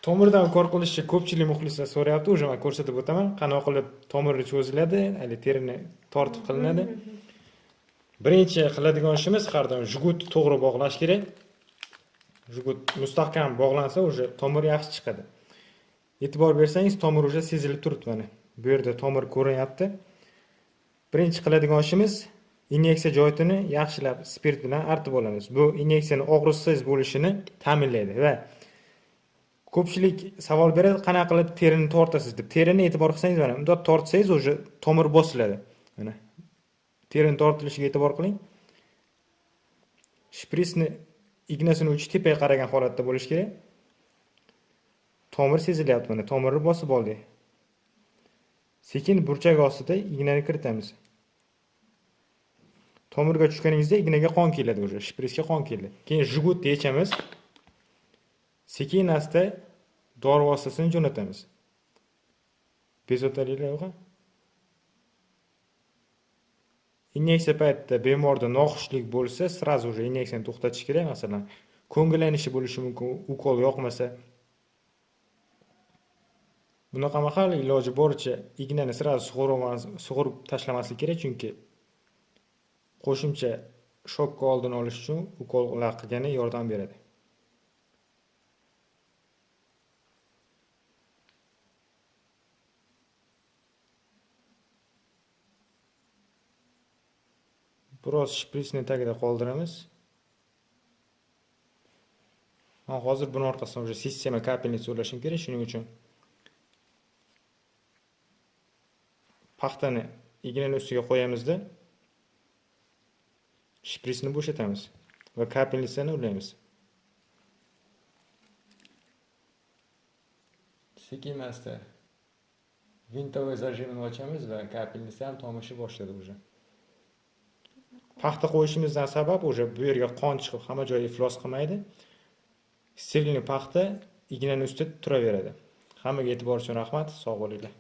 Tomirdan qo'rqilishi ko'pchilik muxlislar so'rayapti, o'sha men ko'rsatib o'taman. Qanaqa qilib tomiri cho'ziladi, hali terini tortib qilinadi. Birinchi qiladigan ishimiz har doim jugut to'g'ri bog'lash kerak. Jugut mustahkam bog'lansa, o'sha tomir yaxshi chiqadi. E'tibor bersangiz, tomir o'sha sezilib turibdi mana. Bu yerda tomir ko'rinyapti. Birinchi qiladigan ishimiz inyeksiya joyini yaxshilab spirt bilan artib olamiz. Bu inyeksiyaning og'riqsiz bo'lishini ta'minlaydi va ko'pchilik savol beradi, qanaqa qilib terini tortasiz deb. Terini e'tibor qilsangiz mana bunday tortsangiz o'sha tomir bosiladi. Mana terini tortilishiga e'tibor qiling. Shpritsni ignasini uchi tepaga qaragan holatda bo'lish kerak. Tomir sezilyapti mana, tomirni bosib oldik. Sekin burchak ostida ignani kiritamiz. Tomirga tushganingizda ignaga qon keladi o'sha, shpritsga qon keldi. Keyin jugutni yechamiz. Sekin asta dori vositasini jo'natamiz. Bezovtaliklar yo'q. Inyeksiya paytida bemorda noxushlik bo'lsa, sразу же inyeksiyani to'xtatish kerak. Masalan, ko'ngillanishi bo'lishi mumkin, ukol yoqmasa. Bunaqa mahal iloji boricha ignani sразу sug'urib tashlamaslik kerak, chunki qo'shimcha shokka oldini olish uchun ukollar qilgani yordam beradi. Biroz shpritsni tagida qoldiramiz. Men hozir buni orqasidan o'sha sistema kapelnitsa ulashim kerak, shuning uchun paxtani ignaning ustiga qo'yamizda shpritsni bo'shatamiz va kapelnitsani ulaymiz. Sekin asta vintovoy zajimini ochamiz va kapelnitsa ham tomishi boshladi o'sha. Paxta qo'yishimizdan sabab o'sha bu yerga qon chiqib hamma joyi iflos qilmaydi. Sterilni paxta ignaning ustida turaveradi. Hammaga e'tibor uchun rahmat, sog' bo'linglar.